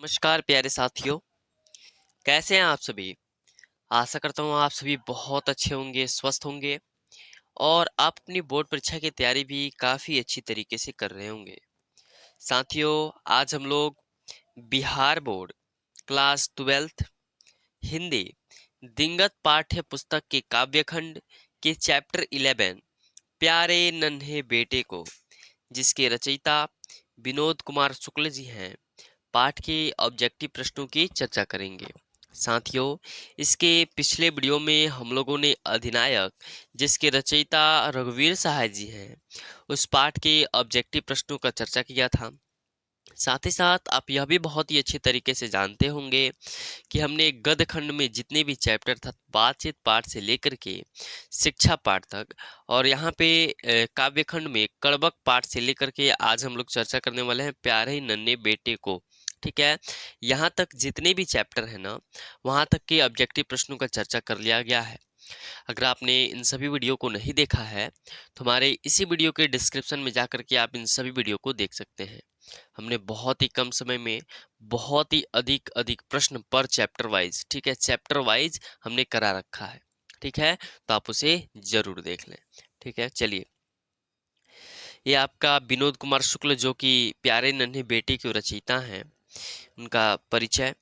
नमस्कार प्यारे साथियों, कैसे हैं आप सभी? आशा करता हूँ आप सभी बहुत अच्छे होंगे, स्वस्थ होंगे और आप अपनी बोर्ड परीक्षा की तैयारी भी काफ़ी अच्छी तरीके से कर रहे होंगे। साथियों, आज हम लोग Bihar board class 12th Hindi दिनगत पाठ्य पुस्तक के काव्यखंड के चैप्टर 11 प्यारे नन्हे बेटे को, जिसके रचयिता विनोद कुमार शुक्ल जी हैं, पाठ के ऑब्जेक्टिव प्रश्नों की चर्चा करेंगे। साथियों, इसके पिछले वीडियो में हम लोगों ने अधिनायक, जिसके रचयिता रघुवीर सहाय जी हैं, उस पाठ के ऑब्जेक्टिव प्रश्नों का चर्चा किया था। साथ ही साथ आप यह भी बहुत ही अच्छे तरीके से जानते होंगे कि हमने गद्य खंड में जितने भी चैप्टर था, बातचीत पाठ से लेकर के शिक्षा पाठ तक, और यहाँ पे काव्य खंड में कड़बक पाठ से लेकर के आज हम लोग चर्चा करने वाले हैं प्यारे नन्हे बेटे को। ठीक है, यहाँ तक जितने भी चैप्टर है ना, वहाँ तक के ऑब्जेक्टिव प्रश्नों का चर्चा कर लिया गया है। अगर आपने इन सभी वीडियो को नहीं देखा है तो हमारे इसी वीडियो के डिस्क्रिप्शन में जाकर के आप इन सभी वीडियो को देख सकते हैं। हमने बहुत ही कम समय में बहुत ही अधिक अधिक प्रश्न पर चैप्टर वाइज, ठीक है, चैप्टर वाइज हमने करा रखा है। ठीक है, तो आप उसे जरूर देख लें। ठीक है, चलिए, ये आपका विनोद कुमार शुक्ल जो कि प्यारे नन्हे बेटे के रचयिता हैं, उनका परिचय,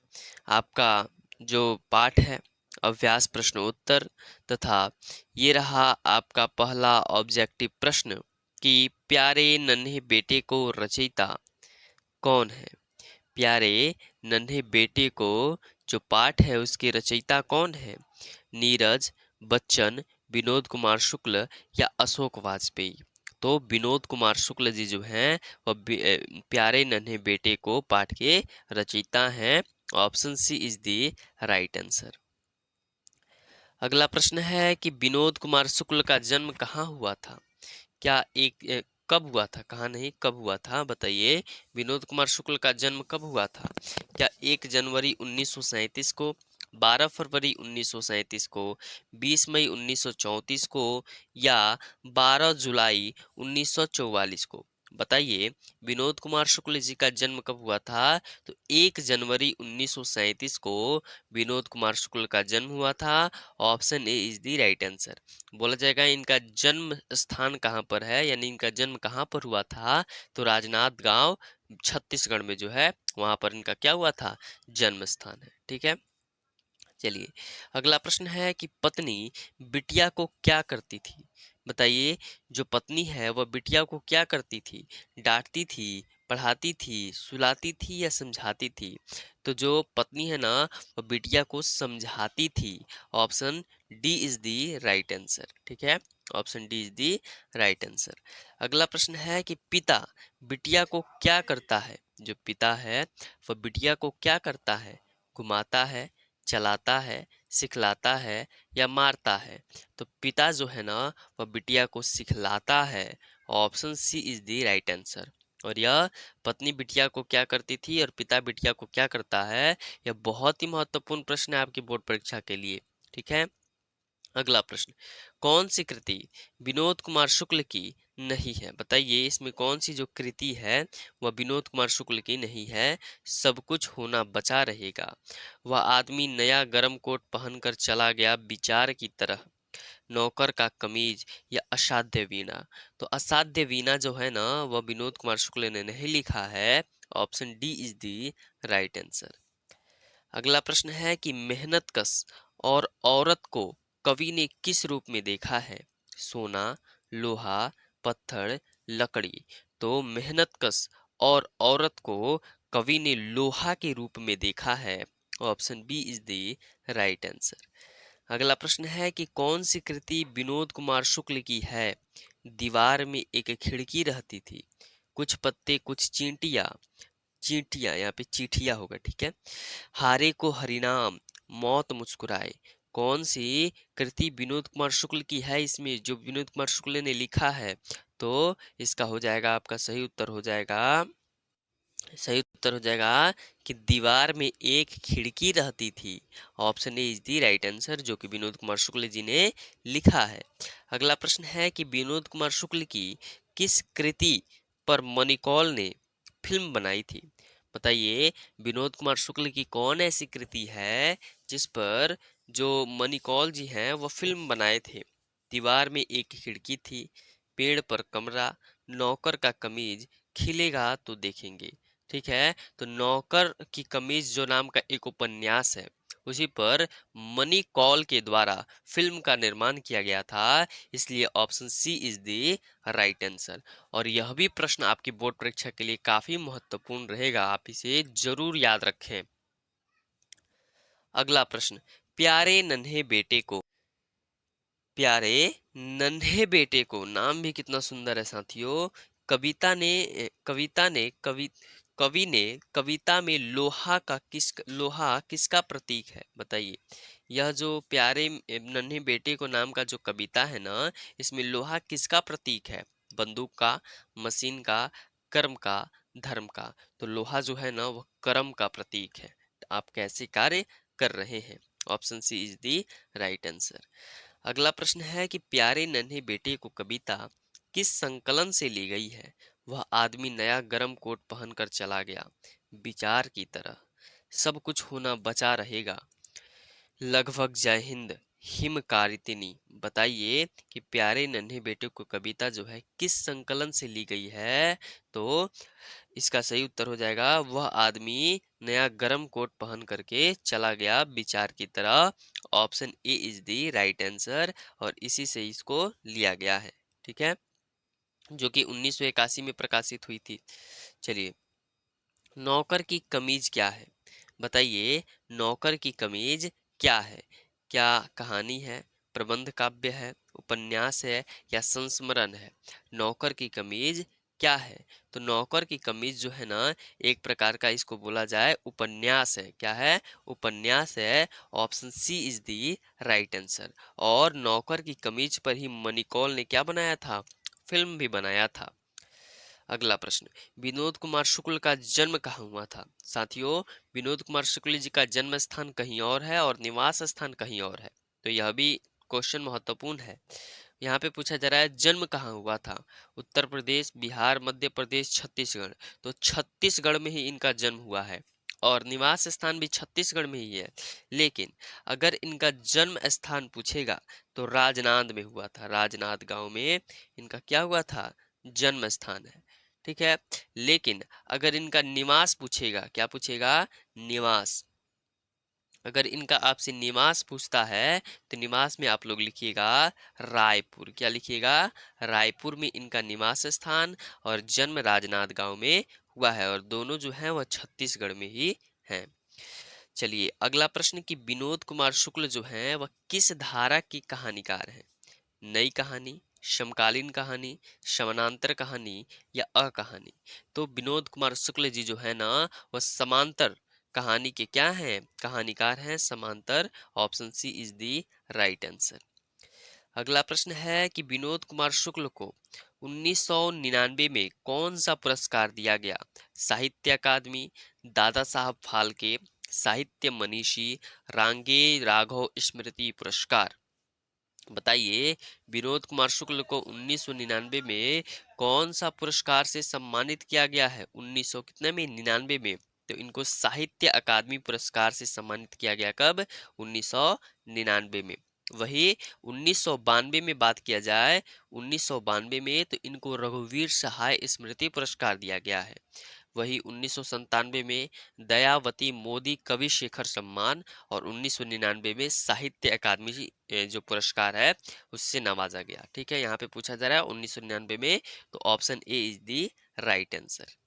आपका जो पाठ है अभ्यास प्रश्न उत्तर, तथा ये रहा आपका पहला ऑब्जेक्टिव प्रश्न कि प्यारे नन्हे बेटे को रचयिता कौन है। प्यारे नन्हे बेटे को जो पाठ है उसके रचयिता कौन है? नीरज बच्चन, विनोद कुमार शुक्ल या अशोक वाजपेयी। तो विनोद कुमार शुक्ल जी जो हैं वह प्यारे नन्हे बेटे को पाठ के रचयिता हैं। Option c is the right answer. अगला प्रश्न है कि विनोद कुमार शुक्ल का जन्म कहाँ हुआ था? क्या कब हुआ था, कहाँ नहीं कब हुआ था, बताइए। विनोद कुमार शुक्ल का जन्म कब हुआ था? क्या 1 जनवरी 1937 को, 12 फरवरी 1937 को, 20 मई 1934 को या 12 जुलाई 1944 को? बताइए, विनोद कुमार शुक्ल जी का जन्म कब हुआ था? तो 1 जनवरी 1937 को विनोद कुमार शुक्ल का जन्म हुआ था। Option A is the right answer. बोला जाएगा इनका जन्म स्थान कहाँ पर है, यानी इनका जन्म कहाँ पर हुआ था? तो राजनांद गांव छत्तीसगढ़ में जो है वहां पर इनका क्या हुआ था? जन्म स्थान है। ठीक है, चलिए, अगला प्रश्न है कि पत्नी बिटिया को क्या करती थी? बताइए, जो पत्नी है वह बिटिया को क्या करती थी? डांटती थी, पढ़ाती थी, सुलाती थी या समझाती थी? तो जो पत्नी है ना, वह बिटिया को समझाती थी। Option D is the right answer. ठीक है, option D is the right answer. अगला प्रश्न है कि पिता बिटिया को क्या करता है? जो पिता है वह बिटिया को क्या करता है? घुमाता है, चलाता है, सिखलाता है या मारता है? तो पिता जो है ना, वह बिटिया को सिखलाता है। Option c is the right answer. और यह पत्नी बिटिया को क्या करती थी और पिता बिटिया को क्या करता है, यह बहुत ही महत्वपूर्ण प्रश्न है आपकी बोर्ड परीक्षा के लिए। ठीक है, अगला प्रश्न, कौन सी कृति विनोद कुमार शुक्ल की नहीं है? बताइए, इसमें कौन सी जो कृति है वह विनोद कुमार शुक्ल की नहीं है? सब कुछ होना बचा रहेगा, वह आदमी नया गरम कोट पहनकर चला गया विचार की तरह, नौकर का कमीज या असाध्य वीणा? तो असाध्य वीणा जो है ना, वह विनोद कुमार शुक्ल ने नहीं लिखा है। Option D is the right answer. अगला प्रश्न है कि मेहनतकश और औरत को कवि ने किस रूप में देखा है? सोना, लोहा, पत्थर, लकड़ी? तो मेहनतकश और औरत को कवि ने लोहा के रूप में देखा है। Option b is the right answer. अगला प्रश्न है कि कौन सी कृति विनोद कुमार शुक्ल की है? दीवार में एक खिड़की रहती थी, कुछ पत्ते कुछ चींटियां, चींटियां यहाँ पे चींटियां होगा। ठीक है, हारे को हरिनाम, मौत मुस्कुराए? कौन सी कृति विनोद कुमार शुक्ल की है इसमें, जो विनोद कुमार शुक्ल ने लिखा है? तो इसका हो जाएगा, आपका सही उत्तर हो जाएगा कि दीवार में एक खिड़की रहती थी। Option A is the right answer, जो कि विनोद कुमार शुक्ल जी ने लिखा है। अगला प्रश्न है कि विनोद कुमार शुक्ल की किस कृति पर मनिकौल ने फिल्म बनाई थी? बताइए, विनोद कुमार शुक्ल की कौन ऐसी कृति है जिस पर जो मनिकौल जी हैं वो फिल्म बनाए थे? दीवार में एक खिड़की थी, पेड़ पर कमरा, नौकर का कमीज, खिलेगा तो देखेंगे। ठीक है, तो नौकर की कमीज जो नाम का एक उपन्यास है, उसी पर मनी कौल के द्वारा फिल्म का निर्माण किया गया था। इसलिए option c is the right answer. और यह भी प्रश्न आपकी बोर्ड परीक्षा के लिए काफी महत्वपूर्ण रहेगा, आप इसे जरूर याद रखें। अगला प्रश्न, प्यारे नन्हे बेटे को, प्यारे नन्हे बेटे को, नाम भी कितना सुंदर है साथियों। कवि ने कविता में लोहा किसका प्रतीक है? बताइए। यह जो प्यारे नन्हे बेटे को नाम का जो कविता है ना, इसमें लोहा किसका प्रतीक है? बंदूक का, मशीन का, कर्म का, धर्म का? तो लोहा जो है ना वह कर्म का प्रतीक है। आप कैसे कार्य कर रहे हैं? Option c is the right answer. अगला प्रश्न है कि प्यारे नन्हे बेटे को कविता किस संकलन से ली गई है? वह आदमी नया गरम कोट पहनकर चला गया, विचार की तरह, सब कुछ होना बचा रहेगा, लगभग जय हिंद, हिमकारितिनी? बताइए कि प्यारे नन्हे बेटे को कविता जो है किस संकलन से ली गई है? तो इसका सही उत्तर हो जाएगा, वह आदमी नया गरम कोट पहन करके चला गया, विचार की तरह। Option A is the right answer, और इसी से इसको लिया गया है। ठीक है, जो कि 1981 में प्रकाशित हुई थी। चलिए, नौकर की कमीज क्या है? बताइए, नौकर की कमीज क्या है? क्या कहानी है, प्रबंध काव्य है, उपन्यास है, या संस्मरण है? नौकर की कमीज क्या है? तो नौकर की कमीज जो है ना, एक प्रकार का इसको बोला जाए उपन्यास है। क्या है? उपन्यास है। Option c is the right answer. और नौकर की कमीज पर ही मनिकौल ने क्या बनाया था? फिल्म भी बनाया था। अगला प्रश्न, विनोद कुमार शुक्ल का जन्म कहाँ हुआ था? साथियों, विनोद कुमार शुक्ल जी का जन्म स्थान कहीं और है और निवास स्थान कहीं और है। तो यह भी क्वेश्चन महत्वपूर्ण है। यहाँ पे पूछा जा रहा है जन्म कहाँ हुआ था? उत्तर प्रदेश, बिहार, मध्य प्रदेश, छत्तीसगढ़? तो छत्तीसगढ़ में ही इनका जन्म हुआ है, और निवास स्थान भी छत्तीसगढ़ में ही है। लेकिन अगर इनका जन्म स्थान पूछेगा तो राजनांद में हुआ था। राजनांद गांव में इनका क्या हुआ था? जन्म स्थान है। ठीक है, लेकिन अगर इनका निवास पूछेगा, क्या पूछेगा? निवास। अगर इनका आपसे निवास पूछता है तो निवास में आप लोग लिखिएगा रायपुर। क्या लिखिएगा? रायपुर में इनका निवास स्थान, और जन्म राजनांद गांव में हुआ है, और दोनों जो हैं वह छत्तीसगढ़ में ही हैं। चलिए, अगला प्रश्न कि विनोद कुमार शुक्ल जो हैं वह किस धारा के कहानीकार हैं? नई कहानी, समकालीन कहानी, समानांतर कहानी, या अकहानी? तो विनोद कुमार शुक्ल जी जो है ना वह समांतर कहानी के क्या हैं? कहानीकार हैं, समांतर। Option c is the right answer. अगला प्रश्न है कि विनोद कुमार शुक्ल को 1999 में कौन सा पुरस्कार दिया गया? साहित्य अकादमी, दादा साहब फाल्के, साहित्य मनीषी, रांगे राघव स्मृति पुरस्कार? बताइए, विनोद कुमार शुक्ल को 1999 में कौन सा पुरस्कार से सम्मानित किया गया है? 1900 कितने में? 99 में। तो इनको साहित्य अकादमी पुरस्कार से सम्मानित किया गया कब? 1999 में। वही 1992 में बात किया जाए, 1992 में तो इनको रघुवीर सहाय स्मृति पुरस्कार दिया गया है। वही 1997 में दयावती मोदी कवि शेखर सम्मान, और 1999 में साहित्य अकादमी जो पुरस्कार है उससे नवाजा गया। ठीक है, यहाँ पे पूछा जा रहा है 1999 में, तो option A is the right answer.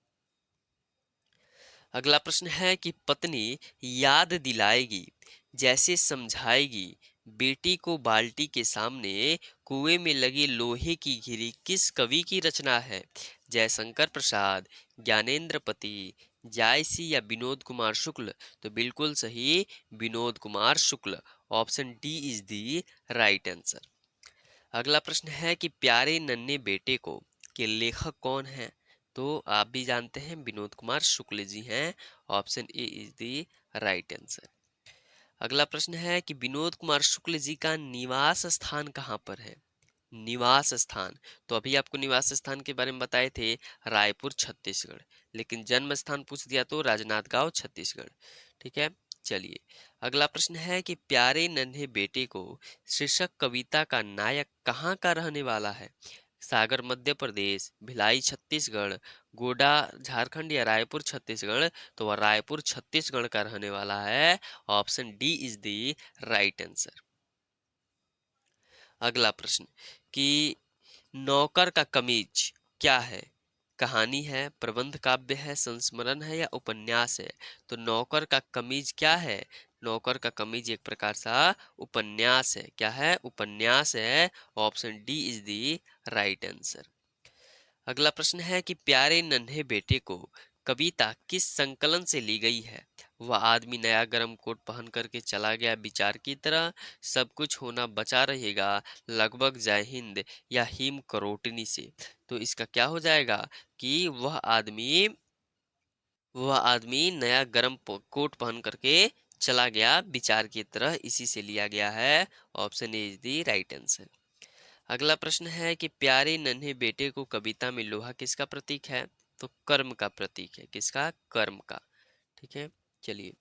अगला प्रश्न है कि पत्नी याद दिलाएगी, जैसे समझाएगी, बेटी को बाल्टी के सामने कुएं में लगी लोहे की घिरी किस कवि की रचना है? जयशंकर प्रसाद, ज्ञानेंद्र पति, जायसी, या विनोद कुमार शुक्ल? तो बिल्कुल सही, Vinod Kumar Shukla. Option D is the right answer. अगला प्रश्न है कि प्यारे नन्हे बेटे को के लेखक कौन हैं? तो आप भी जानते हैं, विनोद कुमार शुक्ल जी हैं। Option A is the right answer. अगला प्रश्न है कि विनोद कुमार शुक्ल जी का निवास स्थान कहाँ पर है? निवास स्थान, तो अभी आपको निवास स्थान के बारे में बताए थे, रायपुर छत्तीसगढ़। लेकिन जन्म स्थान पूछ दिया तो राजनांदगांव छत्तीसगढ़। ठीक है, चलिए अगला प्रश्न है कि प्यारे नन्हे बेटे को शीर्षक कविता का नायक कहाँ का रहने वाला है? सागर मध्य प्रदेश, भिलाई छत्तीसगढ़, गोडा झारखंड या रायपुर छत्तीसगढ़? तो वह रायपुर छत्तीसगढ़ का रहने वाला है। Option D is the right answer. अगला प्रश्न कि नौकर का कमीज क्या है? कहानी है, प्रबंध काव्य है, संस्मरण है या उपन्यास है? तो नौकर का कमीज क्या है? नौकर का कमीज एक प्रकार सा उपन्यास है। क्या है? उपन्यास है। Option D is the right answer. अगला प्रश्न है कि प्यारे नन्हे बेटे को कविता किस संकलन से ली गई है? वह आदमी नया गरम कोट पहन करके चला गया विचार की तरह, सब कुछ होना बचा रहेगा, लगभग जय हिंद या हिम करोटनी से? तो इसका क्या हो जाएगा कि वह आदमी नया गरम कोट पहन करके चला गया विचार की तरह, इसी से लिया गया है। Option A is the right answer. अगला प्रश्न है कि प्यारे नन्हे बेटे को कविता में लोहा किसका प्रतीक है? तो कर्म का प्रतीक है। किसका? कर्म का। ठीक है, चलिए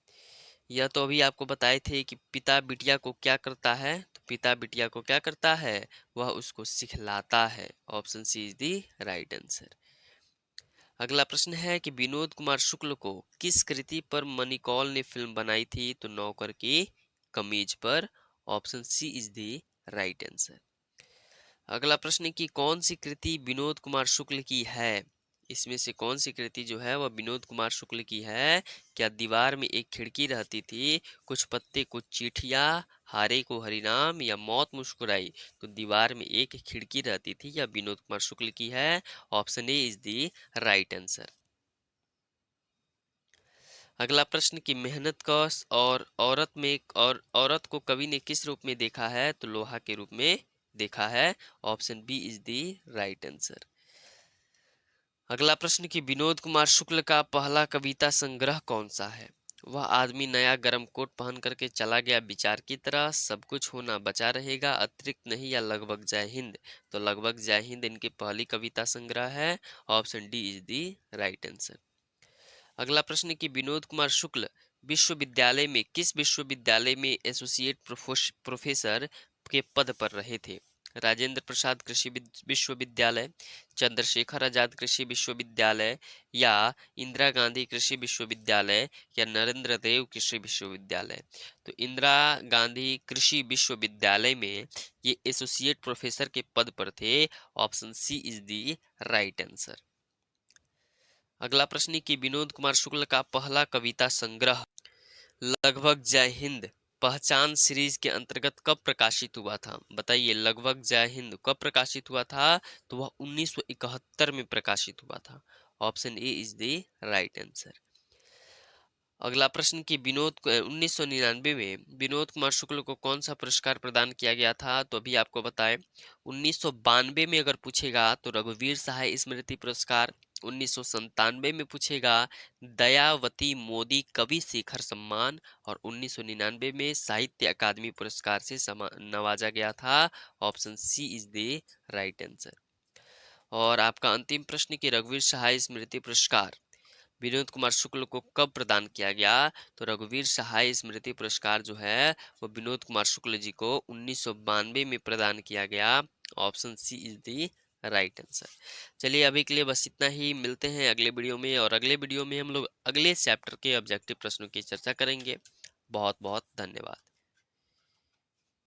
यह तो अभी आपको बताए थे कि पिता बिटिया को क्या करता है? तो पिता बिटिया को क्या करता है? वह उसको सिखलाता है। Option c is the right answer. अगला प्रश्न है कि विनोद कुमार शुक्ल को किस कृति पर मनिकौल ने फिल्म बनाई थी? तो नौकर की कमीज पर। Option c is the right answer. अगला प्रश्न है कि कौन सी कृति विनोद कुमार शुक्ल की है? इसमें से कौन सी कृति जो है वह विनोद कुमार शुक्ल की है? क्या दीवार में एक खिड़की रहती थी, कुछ पत्ते कुछ चिट्ठियां, हारे को हरिनाम या मौत मुस्कुराई? तो दीवार में एक खिड़की रहती थी या विनोद कुमार शुक्ल की है। Option A is the right answer. अगला प्रश्न की मेहनत का और औरत को कवि ने किस रूप में देखा है? तो लोहा के रूप में देखा है। Option b is the right answer. अगला प्रश्न कि विनोद कुमार शुक्ल का पहला कविता संग्रह कौन सा है? वह आदमी नया गरम कोट पहन करके चला गया विचार की तरह, सब कुछ होना बचा रहेगा, अतिरिक्त नहीं या लगभग जय हिंद? तो लगभग जय हिंद इनकी पहली कविता संग्रह है। Option D is the right answer. अगला प्रश्न कि विनोद कुमार शुक्ल विश्वविद्यालय में किस विश्वविद्यालय में एसोसिएट प्रोफेसर के पद पर रहे थे? राजेंद्र प्रसाद कृषि विश्वविद्यालय, चंद्रशेखर आजाद कृषि विश्वविद्यालय या इंदिरा गांधी कृषि विश्वविद्यालय या नरेंद्र देव कृषि विश्वविद्यालय? तो इंदिरा गांधी कृषि विश्वविद्यालय में ये एसोसिएट प्रोफेसर के पद पर थे। Option c is the right answer. अगला प्रश्न कि विनोद कुमार शुक्ल का पहला कविता संग्रह लगभग जय हिंद पहचान सीरीज के अंतर्गत कब प्रकाशित हुआ था? बताइए, लगभग जय हिंद कब प्रकाशित हुआ था? तो वह 1971 में प्रकाशित हुआ था। Option A is the right answer. अगला प्रश्न कि 1999 में विनोद कुमार शुक्ल को कौन सा पुरस्कार प्रदान किया गया था? तो अभी आपको बताएं, 1992 में अगर पूछेगा तो रघुवीर सहाय स्मृति पुरस्कार, 1997 में पूछेगा दयावती मोदी कवि शेखर सम्मान, और 1999 में साहित्य अकादमी पुरस्कार से नवाजा गया था। Option c is the right answer. और आपका अंतिम प्रश्न कि रघुवीर सहाय स्मृति पुरस्कार विनोद कुमार शुक्ल को कब प्रदान किया गया? तो रघुवीर सहाय स्मृति पुरस्कार जो है वो विनोद कुमार शुक्ल जी को 1992 में प्रदान किया गया। Option c is the right answer. चलिए अभी के लिए बस इतना ही, मिलते हैं अगले वीडियो में, और अगले वीडियो में हम लोग अगले चैप्टर के ऑब्जेक्टिव प्रश्नों की चर्चा करेंगे। बहुत बहुत धन्यवाद।